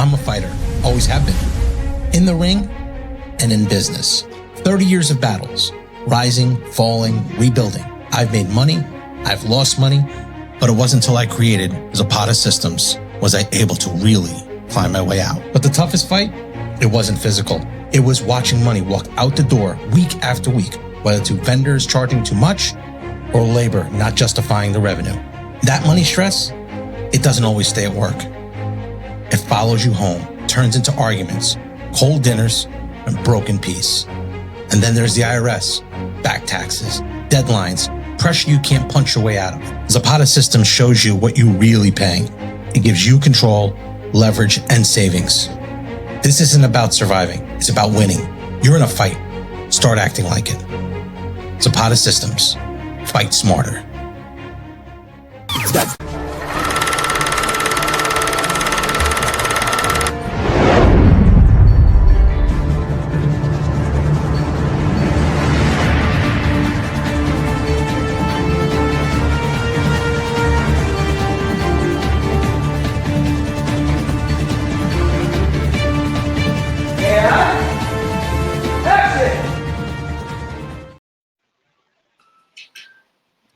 I'm a fighter, always have been. In the ring and in business. 30 years of battles, rising, falling, rebuilding. I've made money, I've lost money, but it wasn't until I created Zapata Systems was I able to really climb my way out. But the toughest fight, it wasn't physical. It was watching money walk out the door week after week, whether to vendors charging too much or labor not justifying the revenue. That money stress, it doesn't always stay at work. It follows you home, turns into arguments, cold dinners, and broken peace. And then there's the IRS, back taxes, deadlines, pressure you can't punch your way out of. Zapata System shows you what you're really paying. It gives you control, leverage, and savings. This isn't about surviving. It's about winning. You're in a fight. Start acting like it. Zapata Systems. Fight smarter.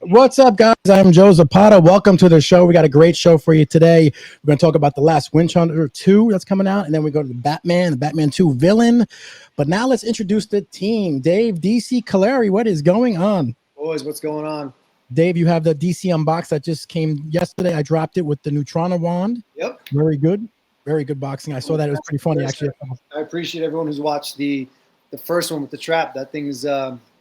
What's up, guys? I'm Joe Zapata. Welcome to the show. We got a great show for you today. We're going to talk about The Last Witch Hunter 2 that's coming out, and then we go to the Batman 2 villain. But now let's introduce the team. Dave, DC Caleri, what is going on? Boys, what's going on? Dave, you have the DC Unbox that just came yesterday. I dropped it with the Neutrona wand. Yep. Very good. Very good boxing. I saw that. It was pretty funny, actually. I appreciate everyone who's watched the first one with the trap. That thing is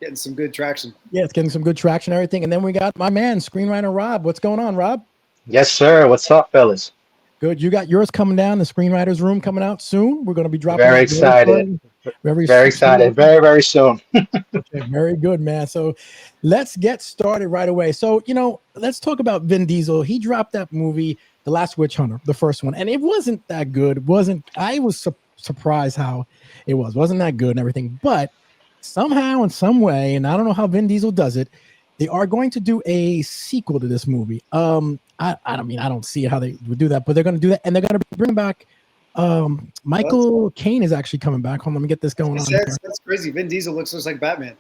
getting some good traction. Yeah, it's getting some good traction and everything. And then we got my man, screenwriter Rob. What's going on, Rob? Yes, sir. What's up, fellas? Good. You got yours coming down, the screenwriter's room coming out soon. We're going to be dropping. Very excited. Very excited. Very, very soon. Okay, very good, man. So let's get started right away. So, let's talk about Vin Diesel. He dropped that movie, The Last Witch Hunter, the first one, and it wasn't that good. I was surprised how it wasn't that good and everything, but somehow in some way, and I don't know how Vin Diesel does it, they are going to do a sequel to this movie. I don't see how they would do that, but they're going to do that, and they're going to bring back Michael Caine is actually coming back. Hold on, let me get this going on. That's crazy. Vin Diesel looks just like Batman.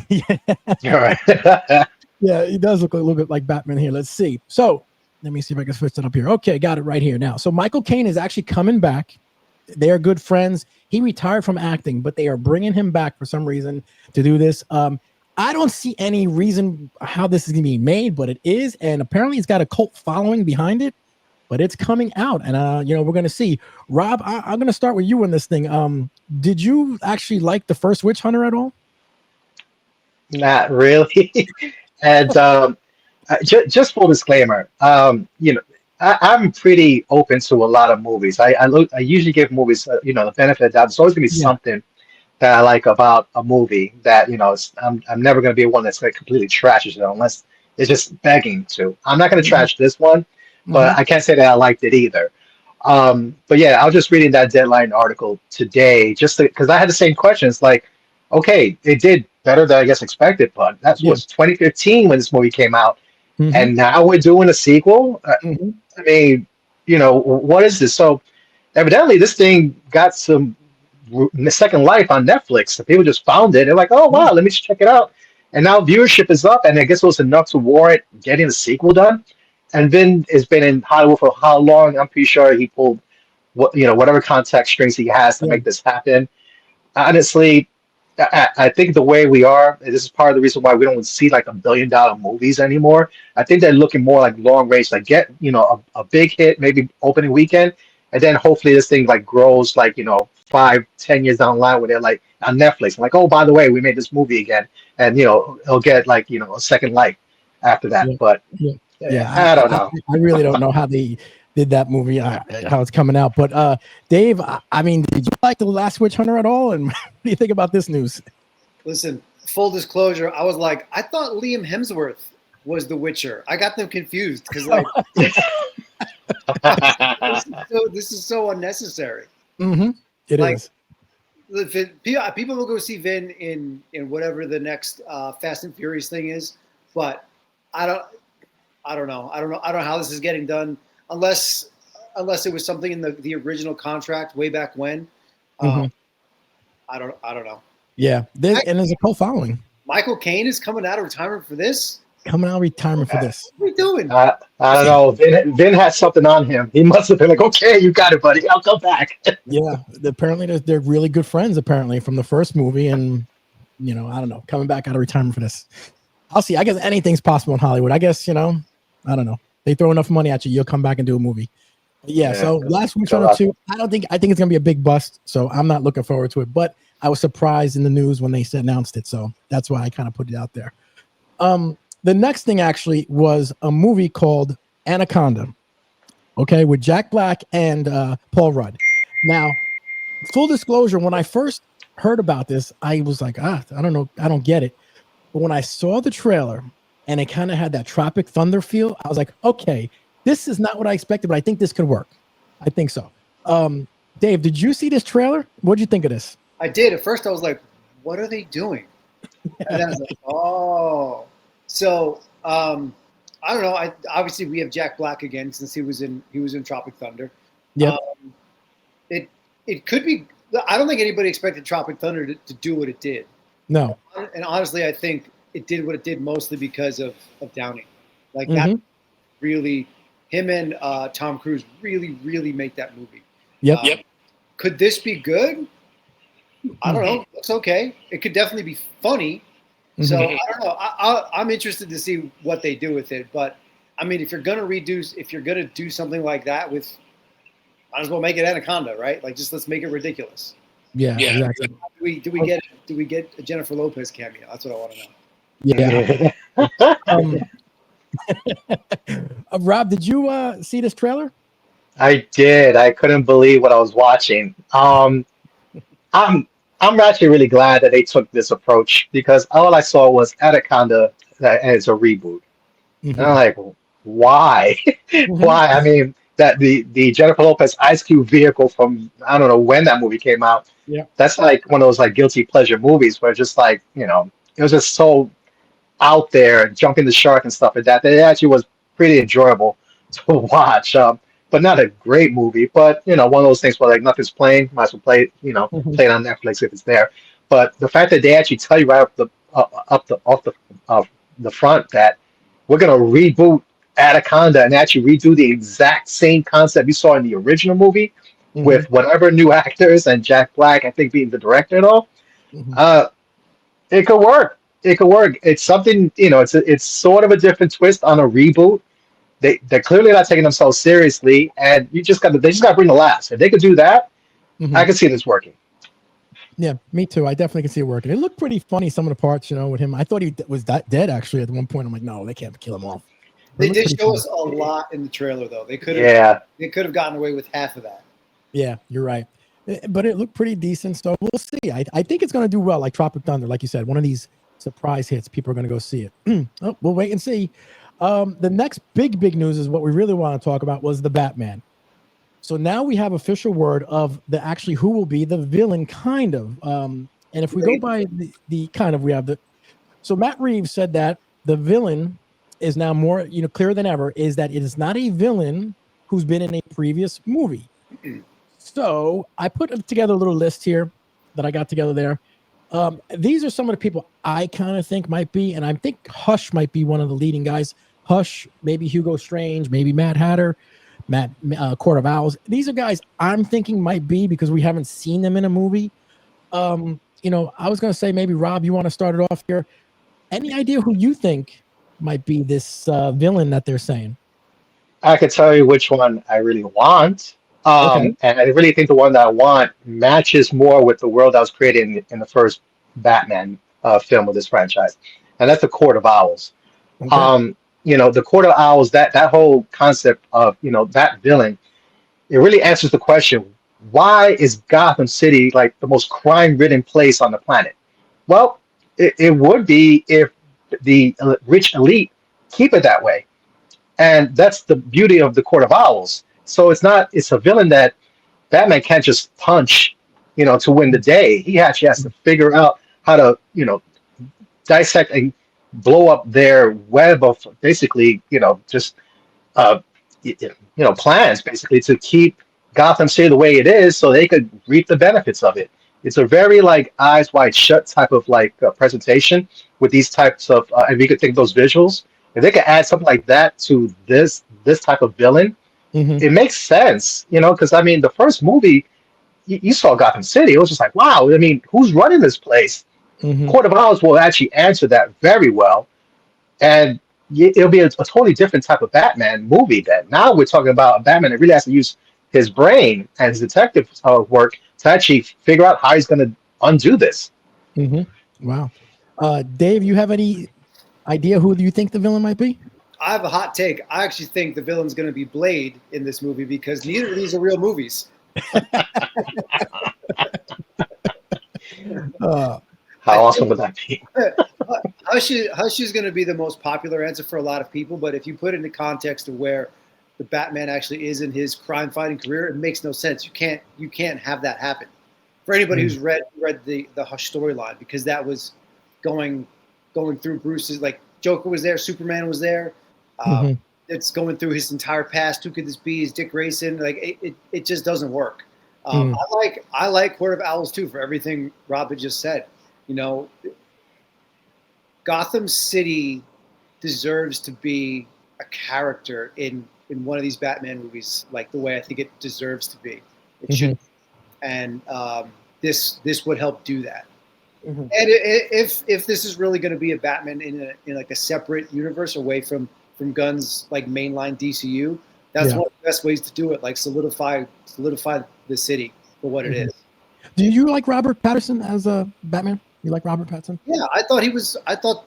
Yeah. All right. Yeah, he does look a little bit like Batman here. Let's see. So let me see if I can switch it up here. Okay, got it right here now. So Michael Caine is actually coming back. They are good friends. He retired from acting, but they are bringing him back for some reason to do this. I don't see any reason how this is going to be made, but it is. And apparently it's got a cult following behind it, but it's coming out. And, we're going to see. Rob, I'm going to start with you on this thing. Did you actually like the first Witch Hunter at all? Not really. And just full disclaimer, I'm pretty open to a lot of movies. I usually give movies, the benefit of the doubt. There's always going to be something that I like about a movie that, I'm never going to be one that's like completely trashes it unless it's just begging to. I'm not going to trash this one, but I can't say that I liked it either. But yeah, I was just reading that Deadline article today just because I had the same questions. Like, okay, it did better than I guess expected, but that was 2015 when this movie came out. And now we're doing a sequel. I mean, what is this? So evidently this thing got some second life on Netflix. So people just found it. They're like, oh, wow, let me just check it out. And now viewership is up. And I guess it was enough to warrant getting the sequel done. And Vin has been in Hollywood for how long? I'm pretty sure he pulled whatever contact strings he has to make this happen. Honestly, I think the way we are, this is part of the reason why we don't see like $1 billion movies anymore. I think they're looking more like long range, like get, a big hit, maybe opening weekend. And then hopefully this thing like grows like, 5-10 years down the line where they're like on Netflix, like, oh, by the way, we made this movie again. And, it'll get like, a second life after that. But I don't know. I really don't know how they did that movie, how it's coming out. But Dave, I mean, did you like The Last Witch Hunter at all? And what do you think about this news? Listen, full disclosure, I was like, I thought Liam Hemsworth was the Witcher. I got them confused because like this is so unnecessary. It is. People will go see Vin in whatever the next Fast and Furious thing is, but I don't know how this is getting done unless unless it was something in the original contract way back when. Mhm. I don't know. Yeah, and there's a cult following Michael Caine is coming out of retirement for this. coming out of retirement for this. What are we doing? I don't know. Vin had something on him. He must have been like, okay, you got it, buddy. I'll come back. Yeah, apparently they're really good friends apparently from the first movie, and I don't know, coming back out of retirement for this. I'll see. I guess anything's possible in Hollywood. I guess I don't know. They throw enough money at you, you'll come back and do a movie. Yeah. So Last Witch Hunter 2, I think it's gonna be a big bust. So I'm not looking forward to it. But I was surprised in the news when they announced it. So that's why I kind of put it out there. The next thing actually was a movie called Anaconda. Okay, with Jack Black and Paul Rudd. Now, full disclosure, when I first heard about this, I was like, I don't know, I don't get it. But when I saw the trailer and it kind of had that Tropic Thunder feel, I was like, okay, this is not what I expected, but I think this could work. I think so. Dave, did you see this trailer? What did you think of this? I did. At first, I was like, "What are they doing?" And then I was like, "Oh." So I don't know. Obviously we have Jack Black again since he was in Tropic Thunder. Yeah. It could be. I don't think anybody expected Tropic Thunder to do what it did. No. And honestly, I think it did what it did mostly because of Downey. Like Mm-hmm. that really, him and Tom Cruise really make that movie. Yep. Could this be good? I don't know. It's okay. It could definitely be funny. So I don't know. I'm interested to see what they do with it. But I mean, if you're gonna do something like that with, might as well make it Anaconda, right? Like, just let's make it ridiculous. Yeah. Exactly. Do we get a Jennifer Lopez cameo? That's what I want to know. Yeah. Rob, did you see this trailer? I did. I couldn't believe what I was watching. I'm actually really glad that they took this approach because all I saw was Anaconda as a reboot. And I'm like, why? Why? I mean, that the Jennifer Lopez Ice Cube vehicle from, I don't know when that movie came out. Yeah. That's like one of those like guilty pleasure movies where just like, it was just so out there, jumping the shark and stuff like that. It actually was pretty enjoyable to watch. But not a great movie. But one of those things where like nothing's playing, might as well play it. Play it on Netflix if it's there. But the fact that they actually tell you right off the front that we're gonna reboot Anaconda and actually redo the exact same concept you saw in the original movie with whatever new actors and Jack Black, I think, being the director and all. It could work. It could work. It's something. It's sort of a different twist on a reboot. They're clearly not taking themselves seriously, and they just got to bring the laughs. If they could do that, I could see this working. Yeah, me too. I definitely can see it working. It looked pretty funny, some of the parts, with him. I thought he was dead actually at one point. I'm like, no, they can't kill him off. They did show us a lot in the trailer, though. They could have gotten away with half of that. Yeah, you're right. But it looked pretty decent, so we'll see. I think it's going to do well, like Tropic Thunder, like you said. One of these surprise hits, people are going to go see it. We'll wait and see. The next big news is what we really want to talk about was the Batman. So now we have official word of who will be the villain, kind of. And if we go by the kind of, we have so Matt Reeves said that the villain is now more, clearer than ever, is that it is not a villain who's been in a previous movie. So I put together a little list here that I got together there. These are some of the people I kind of think might be, and I think Hush might be one of the leading guys. Hush, maybe Hugo Strange, maybe Mad Hatter, Court of Owls. These are guys I'm thinking might be because we haven't seen them in a movie. I was going to say maybe Rob, you want to start it off here. Any idea who you think might be this villain that they're saying? I could tell you which one I really want. And I really think the one that I want matches more with the world that was created in the first Batman film of this franchise. And that's the Court of Owls. Okay. The Court of Owls, that whole concept of, that villain, it really answers the question, why is Gotham City like the most crime-ridden place on the planet? Well, it would be if the rich elite keep it that way. And that's the beauty of the Court of Owls. So it's a villain that Batman can't just punch, to win the day. He actually has to figure out how to, dissect and blow up their web of basically, just plans basically to keep Gotham City the way it is, so they could reap the benefits of it. It's a very like eyes wide shut type of like presentation with these types of, and we could think those visuals. If they could add something like that to this type of villain, Hmm. it makes sense, because I mean, the first movie you saw Gotham City, it was just like, wow. I mean, who's running this place? Hmm. Court of Owls will actually answer that very well, and it'll be a totally different type of Batman movie. Then now we're talking about a Batman that really has to use his brain and his detective work to actually figure out how he's going to undo this. Hmm. Wow. Dave, you have any idea who you think the villain might be? I have a hot take. I actually think the villain's going to be Blade in this movie because neither of these are real movies. Uh, How awesome would that be? Hush is going to be the most popular answer for a lot of people, but if you put it in the context of where the Batman actually is in his crime-fighting career, it makes no sense. You can't have that happen. For anybody who's read the Hush storyline, because that was going through Bruce's, like, Joker was there, Superman was there. It's going through his entire past. Who could this be? Is Dick Grayson? Like it just doesn't work. I like Court of Owls too for everything Rob had just said. Gotham City deserves to be a character in one of these Batman movies, like the way I think it deserves to be. It should, and this would help do that. And if this is really going to be a Batman in like a separate universe away from Gunn's like mainline DCU, that's one of the best ways to do it. Like solidify the city for what it is. Do you like Robert Pattinson as a Batman? You like Robert Pattinson? Yeah, I thought he was. I thought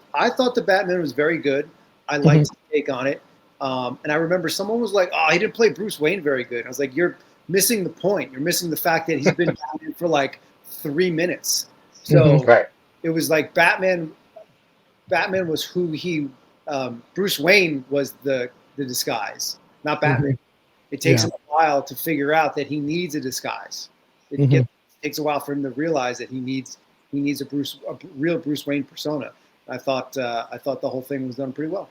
the Batman was very good. I liked his take on it. And I remember someone was like, "Oh, he didn't play Bruce Wayne very good." I was like, "You're missing the point. You're missing the fact that he's been Batman for like 3 minutes." So it was like Batman was who he. Bruce Wayne was the disguise, not Batman. It takes him a while to figure out that he needs a disguise. It takes a while for him to realize that he needs a real Bruce Wayne persona. I thought the whole thing was done pretty well.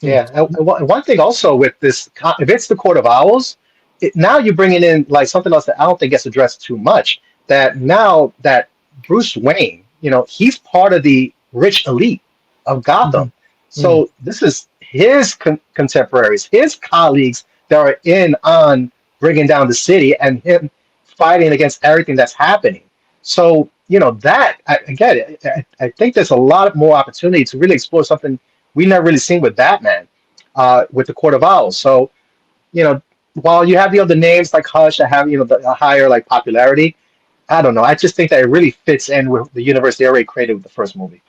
Yeah, and one thing also with this, if it's the Court of Owls, now you're bringing in like something else that I don't think gets addressed too much. That now that Bruce Wayne, he's part of the rich elite of Gotham. So this is his contemporaries, his colleagues that are in on bringing down the city and him fighting against everything that's happening. So, that, I think there's a lot more opportunity to really explore something we never really seen with Batman, with the Court of Owls. So, while you have the other names like Hush that have, the higher like popularity, I don't know. I just think that it really fits in with the universe they already created with the first movie.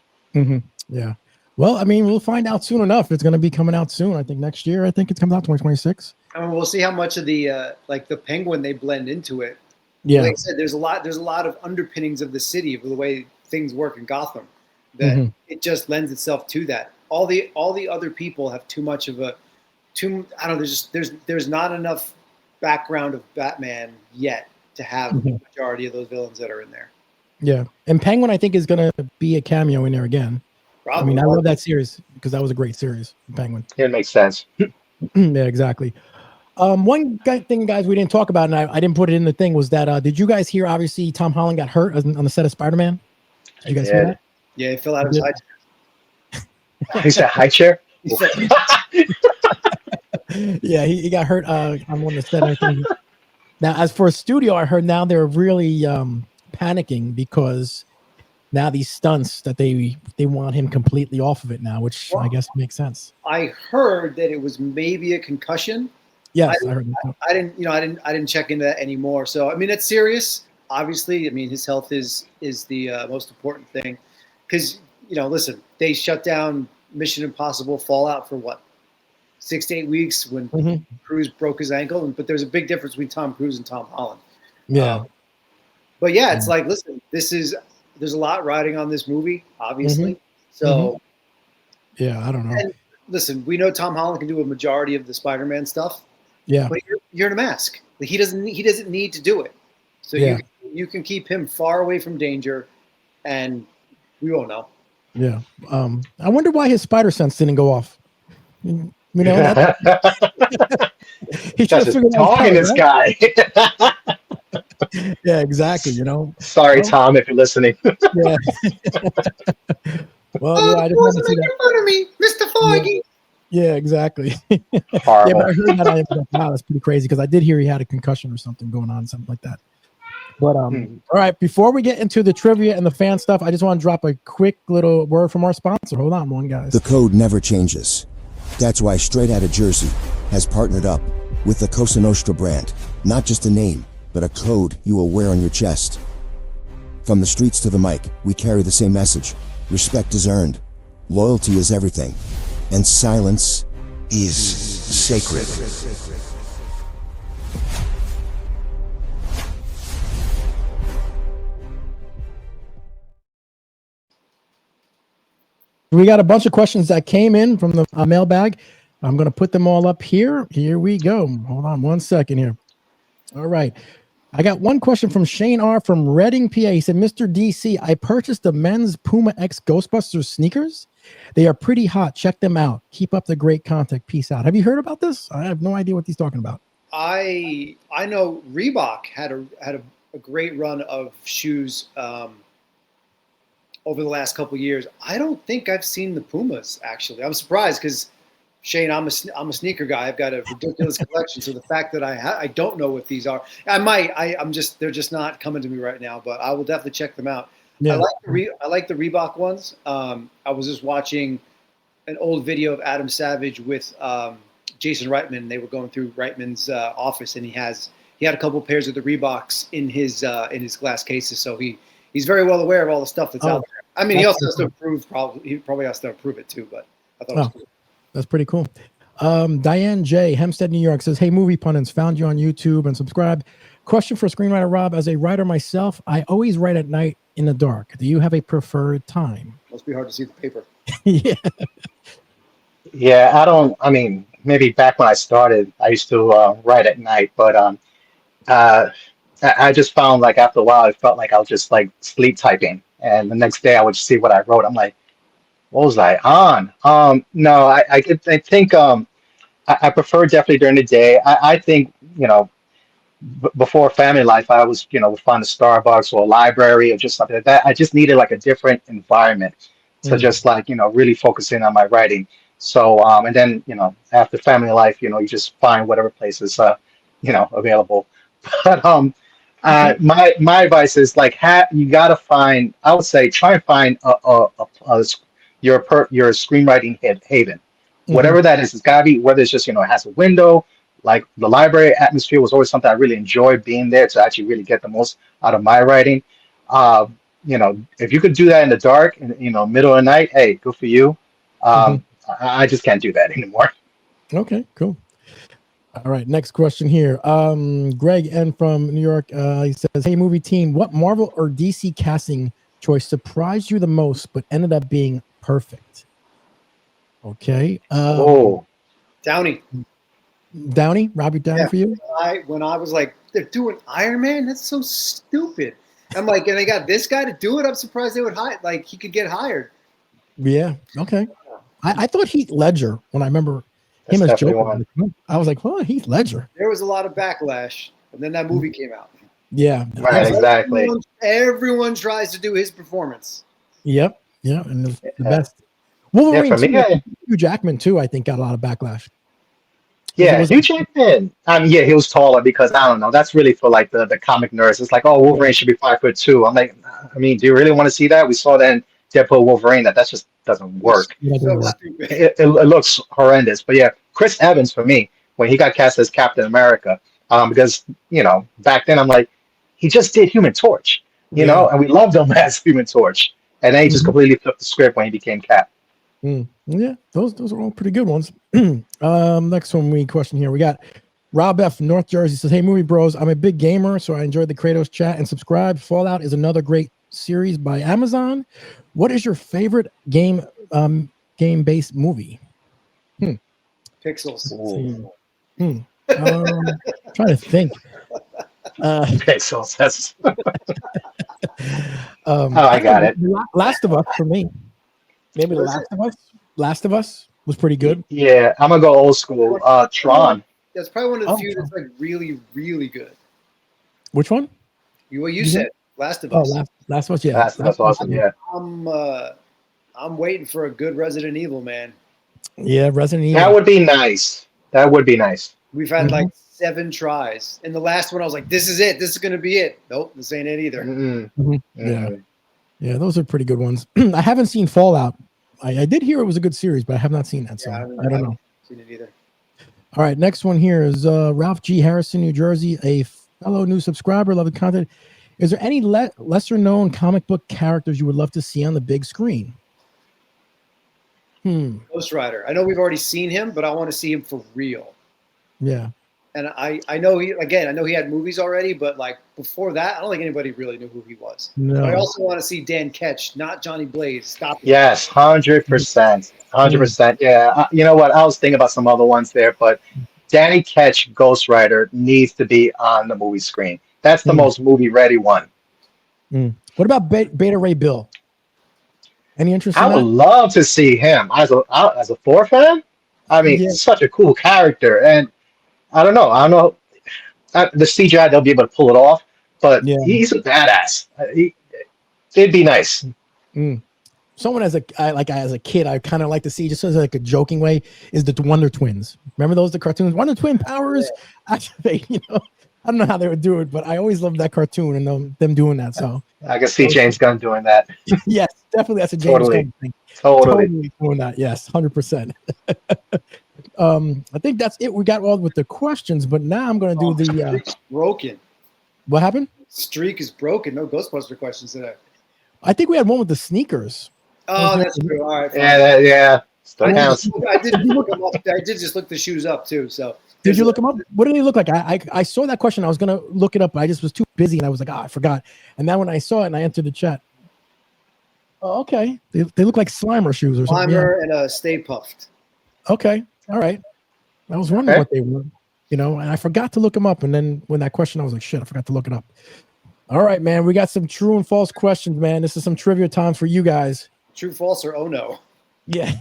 Yeah. Well, I mean, we'll find out soon enough. It's going to be coming out soon. I think next year. I think it comes out 2026. I mean, we'll see how much of the like the Penguin they blend into it. Yeah. Like I said, there's a lot of underpinnings of the city of the way things work in Gotham that it just lends itself to that. All the other people have too much of I don't know. There's not enough background of Batman yet to have the majority of those villains that are in there. Yeah, and Penguin I think is going to be a cameo in there again. Probably. I mean, I love that series because that was a great series, Penguin. It makes sense. Yeah, exactly. One thing, guys, we didn't talk about, and I didn't put it in the thing, was that did you guys hear? Obviously, Tom Holland got hurt on the set of Spider-Man. Did you guys hear that? Yeah, he fell out of his high chair. He said high chair. Yeah, he got hurt on one of the set. Now, as for a studio, I heard now they're really panicking because now these stunts that they want him completely off of it now, which I guess makes sense. I heard that it was maybe a concussion. Yes, I didn't check into that anymore. So I mean, it's serious. Obviously, I mean, his health is the most important thing. Because listen, they shut down Mission Impossible Fallout for what, 6 to 8 weeks when Cruise broke his ankle. But there's a big difference between Tom Cruise and Tom Holland. Yeah. But yeah, it's like, listen, there's a lot riding on this movie, obviously. So yeah, I don't know. And listen, we know Tom Holland can do a majority of the Spider-Man stuff. Yeah. But you're in a mask. Like he doesn't need to do it. So you can keep him far away from danger, and we won't know. Yeah. I wonder why his spider sense didn't go off. You know, that he should That's have just figured that dogging out, this guy. right? Yeah, exactly. You know, Sorry, well, Tom, if you're listening. yeah. Well, Oh, yeah, the I just boys wanted to are see that. making fun of me, Mr. Yeah, Foggy. yeah, exactly. Yeah, but Horrible. I heard that. Wow, that's pretty crazy because I did hear he had a concussion or something going on, something like that. But Mm. all right, before we get into the trivia and the fan stuff, I just want to drop a quick little word from our sponsor. Hold on one, guys. The code never changes. That's why Straight Outta Jersey has partnered up with the Cosa Nostra brand. Not just a name, but a code you will wear on your chest. From the streets to the mic, we carry the same message. Respect is earned. Loyalty is everything. And silence is sacred. We got a bunch of questions that came in from the mailbag. I'm going to put them all up here. Here we go. Hold on one second here. All right. I got one question from Shane R. from Reading, PA. He said, Mr. DC, I purchased the men's Puma X Ghostbusters sneakers. They are pretty hot. Check them out. Keep up the great content. Peace out. Have you heard about this? I have no idea what he's talking about. I know Reebok had a great run of shoes over the last couple of years. I don't think I've seen the Pumas, actually. I'm surprised because, Shane, I'm a sneaker guy. I've got a ridiculous collection. So the fact that I don't know what these are, I might. They're just not coming to me right now. But I will definitely check them out. Yeah. I like the Reebok ones. I was just watching an old video of Adam Savage with Jason Reitman. They were going through Reitman's office, and he had a couple pairs of the Reeboks in his glass cases. So he's very well aware of all the stuff that's out there. I mean, he also has to improve. He probably has to improve it too. But I thought it was cool. That's pretty cool. Diane J. Hempstead, New York says, hey, movie pundits, found you on YouTube and subscribe. Question for screenwriter Rob. As a writer myself, I always write at night in the dark. Do you have a preferred time? Must be hard to see the paper. Yeah. Yeah, I mean, maybe back when I started, I used to write at night, but I just found like after a while, it felt like I was just like sleep typing. And the next day I would see what I wrote. I'm like, what was I on? No, I think I prefer definitely during the day. I think, before family life, I was, would find a Starbucks or a library or just something like that. I just needed like a different environment to just like, really focus in on my writing. So, and then, after family life, you just find whatever places, available. But my advice is like, you got to find, I would say, try and find your screenwriting haven. Whatever that is, it's gotta be, whether it's just, it has a window, like the library atmosphere was always something I really enjoyed being there to actually really get the most out of my writing. If you could do that in the dark, middle of the night, hey, good for you. I just can't do that anymore. Okay, cool. All right, next question here. Greg N from New York, he says, hey, movie team, what Marvel or DC casting choice surprised you the most but ended up being perfect? Okay. Downey, Robert Downey for you? When I was like, they're doing Iron Man? That's so stupid. I'm like, and they got this guy to do it? I'm surprised they would hire, like, he could get hired. Yeah, okay. I thought Heath Ledger, when I remember That's him as definitely Joker, one. I was like, oh, Heath Ledger. There was a lot of backlash, and then that movie came out. Yeah. Right, exactly. Everyone tries to do his performance. Yep. Yeah, and the best. Wolverine, for me, Hugh Jackman, too, I think got a lot of backlash. Yeah, Hugh Jackman. Yeah, he was taller because I don't know. That's really for like the comic nerds. It's like, oh, Wolverine should be 5'2". I'm like, I mean, do you really want to see that? We saw that in Deadpool Wolverine. That just doesn't work. So stupid. It looks horrendous. But yeah, Chris Evans for me when he got cast as Captain America, because back then I'm like, he just did Human Torch, and we loved him as Human Torch, and then he just completely flipped the script when he became Cap. Yeah, those are all pretty good ones. Next one question here. We got Rob F. North Jersey says, hey, movie bros, I'm a big gamer, so I enjoyed the Kratos chat and subscribe. Fallout is another great series by Amazon. What is your favorite game-based movie? Pixels. Trying to think. Pixels. That's. I got it. Last of Us for me. Maybe Last of Us. was pretty good. Yeah, I'm gonna go old school. Tron. That's probably one of the Oh, few that's like really, really good. Which one? What you Mhm. said, Last of Oh, Us. last one, yeah. That's awesome. Yeah. I'm waiting for a good Resident Evil, man. Yeah, Resident Evil. That would be nice. That would be nice. We've had like Mhm. 7 tries. And the last one, I was like, this is it. This is going to be it. Nope, this ain't it either. Mm-mm. Mhm. Yeah, yeah, those are pretty good ones. I haven't seen Fallout. I did hear it was a good series, but I have not seen that, so Yeah, I don't haven't know. seen it either. All right, next one here is Ralph G. Harrison, New Jersey, a fellow new subscriber. Love the content. Is there any lesser known comic book characters you would love to see on the big screen? Ghost Rider. I know we've already seen him, but I want to see him for real. Yeah. And I know he had movies already, but like before that, I don't think anybody really knew who he was. No. But I also want to see Dan Ketch, not Johnny Blaze. Stop it. Yes, 100%. 100%. Yeah. You know what? I was thinking about some other ones there, but Danny Ketch, Ghost Rider, needs to be on the movie screen. That's the most movie-ready one. What about Beta Ray Bill? Any interest in I would that? love to see him as a Thor fan. I mean, Yeah. such a cool character, and I don't know. The CGI, they'll be able to pull it off, but Yeah. he's a badass. It'd be nice. Someone as a kid, I kind of like to see, just as like a joking way, is the Wonder Twins. Remember the cartoons? Wonder Twin powers activate. I don't know how they would do it, but I always loved that cartoon and them doing that. So I can see James Gunn doing that. yes, definitely that's a James Gunn thing. Totally doing that. Yes, 100%. I think that's it. We got all with the questions, but now I'm going to do the Streak's broken. what happened? Streak is broken. No Ghostbuster questions today. I think we had one with the sneakers. Oh, that's true. All right. Fine. Yeah. Still counts. I did look them up. I did just look the shoes up too. So did you look them up? What did they look like? I saw that question. I was gonna look it up, but I just was too busy, and I was like, I forgot. And then when I saw it, and I entered the chat. Oh, okay. They look like Slimer shoes or something. Slimer and a Stay Puffed. Okay. All right. I was wondering what they were, and I forgot to look them up. And then when that question, I was like, shit, I forgot to look it up. All right, man. We got some true and false questions, man. This is some trivia time for you guys. True, false, or oh no? Yeah.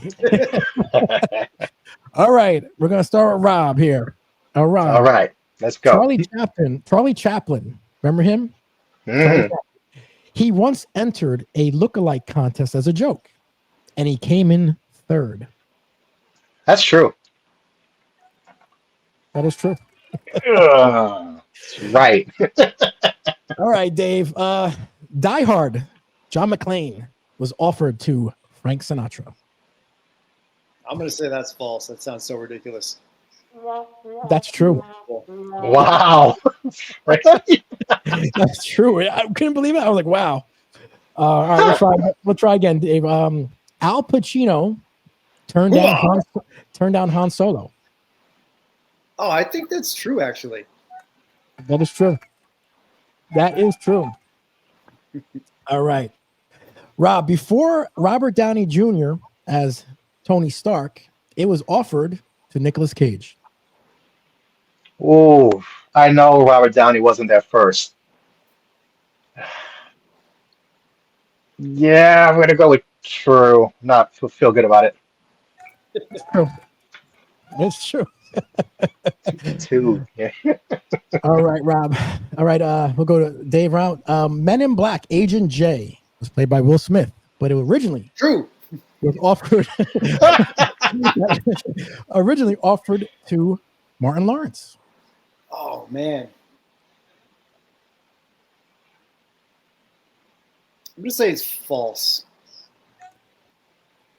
All right. We're going to start with Rob here. All right. Let's go. Charlie Chaplin. Remember him? He once entered a lookalike contest as a joke, and he came in third. That's true. That is true. Right. All right, Dave. Die Hard. John McClane was offered to Frank Sinatra. I'm going to say that's false. That sounds so ridiculous. That's true. Wow. That's true. I couldn't believe it. I was like, wow. All right, we'll try again, Dave. Al Pacino turned down Han Solo. Oh, I think that's true, actually. That is true. That is true. All right. Rob, before Robert Downey Jr. as Tony Stark, it was offered to Nicolas Cage. Oh, I know Robert Downey wasn't there first. Yeah, I'm going to go with true. Not feel good about it. It's true. It's true. Two. Yeah. All right, Rob. All right, we'll go to Dave Round. Men in Black, Agent J was played by Will Smith, but it originally was offered to Martin Lawrence. Oh man. I'm gonna say it's false.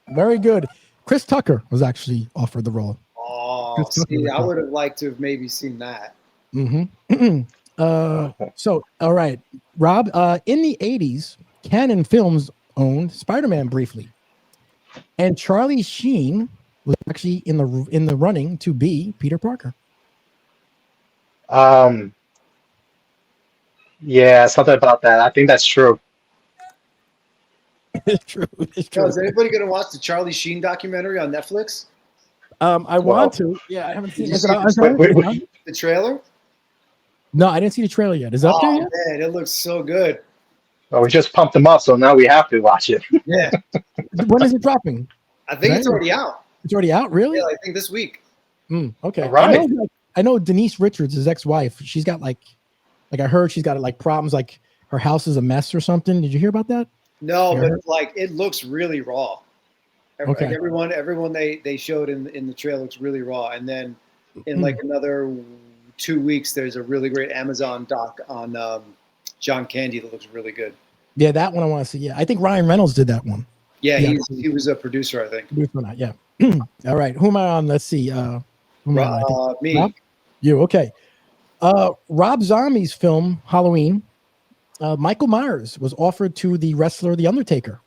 Very good. Chris Tucker was actually offered the role. Oh, see, I would have liked to have maybe seen that. So, all right, Rob. In the 80s, Canon Films owned Spider-Man briefly, and Charlie Sheen was actually in the running to be Peter Parker. Yeah, something about that. I think that's true. It's true. It's true. Is anybody going to watch the Charlie Sheen documentary on Netflix? I want to. Yeah, I haven't seen the trailer. No, I didn't see the trailer yet. Is that there yet? Man, it looks so good. Well, we just pumped them up, so now we have to watch it. Yeah. When is it dropping? I think it's already out. It's already out, really? Yeah, I think this week. Okay. All right. I know Denise Richards, his ex-wife. She's got like I heard she's got like problems, like her house is a mess or something. Did you hear about that? No, but like it looks really raw. Okay. Like everyone they showed in the trailer looks really raw. And then in like another 2 weeks, there's a really great Amazon doc on John Candy that looks really good. Yeah, that one I want to see. Yeah, I think Ryan Reynolds did that one. Yeah, he was a producer, I think. Yeah. All right. Who am I on? Let's see. Me. Rob? You. Okay. Rob Zombie's film Halloween. Michael Myers was offered to the wrestler The Undertaker.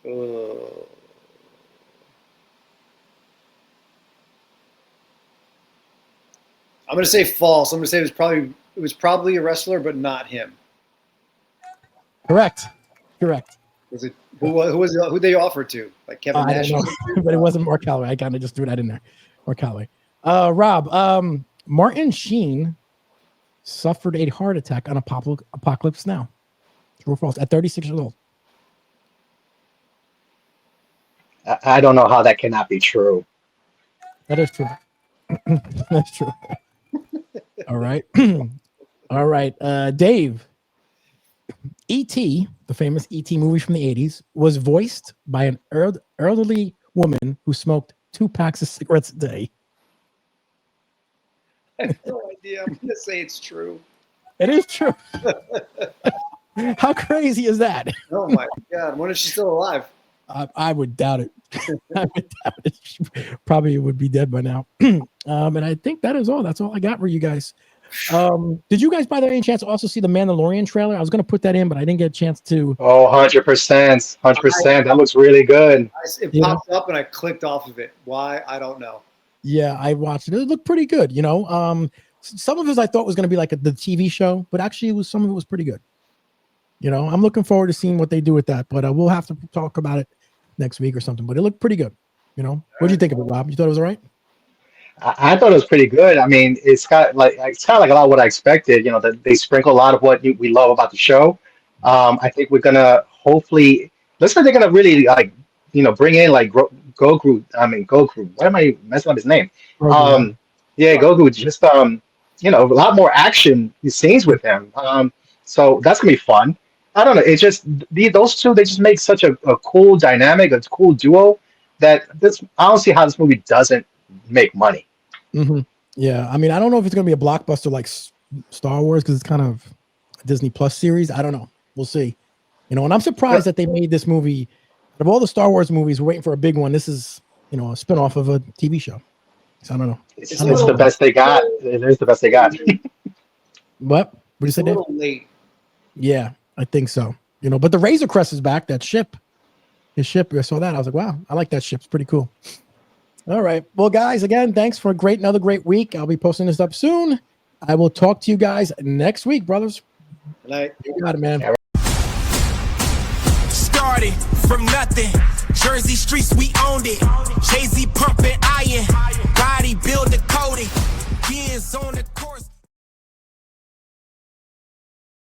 I'm going to say false. I'm going to say it was probably a wrestler, but not him. Correct. Was it who they offered to? Like Kevin Nash? I don't know, but it wasn't Mark Calloway. I kind of just threw that in there. Mark Calloway. Rob, Martin Sheen suffered a heart attack on Apocalypse Now. True or false? At 36 years old. I don't know how that cannot be true. That is true. That's true. All right. All right. Dave. E.T., the famous E.T. movie from the 80s, was voiced by an elderly woman who smoked 2 packs of cigarettes a day. I have no idea. I'm going to say it's true. It is true. How crazy is that? Oh, my God. When is she still alive? I would doubt it. I would doubt it. She probably would be dead by now. And I think that is all. That's all I got for you guys. Did you guys, by the way, any chance also see the Mandalorian trailer? I was going to put that in, but I didn't get a chance to. Oh, 100%. 100%. That looks really good. It popped up and I clicked off of it. Why? I don't know. Yeah, I watched it. It looked pretty good. Some of it I thought was going to be like the TV show, but actually some of it was pretty good. I'm looking forward to seeing what they do with that, but we'll have to talk about it next week or something. But it looked pretty good. What do you think of it, Rob? You thought it was all right? I thought it was pretty good. I mean, it's kind of like a lot of what I expected. That they sprinkle a lot of what we love about the show. I think we're gonna hopefully. Looks like they're gonna really bring in like Goku. Goku. Why am I messing up his name? Goku. Just a lot more action scenes with him. So that's gonna be fun. I don't know. It's just those two. They just make such a cool dynamic, a cool duo that I don't see how this movie doesn't make money. Mm-hmm. Yeah, I don't know if it's gonna be a blockbuster like Star Wars because it's kind of a Disney Plus series. I don't know. We'll see. And I'm surprised that they made this movie. Of all the Star Wars movies, we're waiting for a big one. This is a spinoff of a TV show. So I don't know. It's the best they got. It is the best they got. What? What do you say, Dave? A little late. Yeah, I think so. But the Razor Crest is back. That ship, his ship. I saw that. I was like, wow, I like that ship. It's pretty cool. All right. Well, guys, again, thanks for another great week. I'll be posting this up soon. I will talk to you guys next week, brothers. Good night. You got it, man. Started from nothing. Jersey streets, we owned it. Jay-Z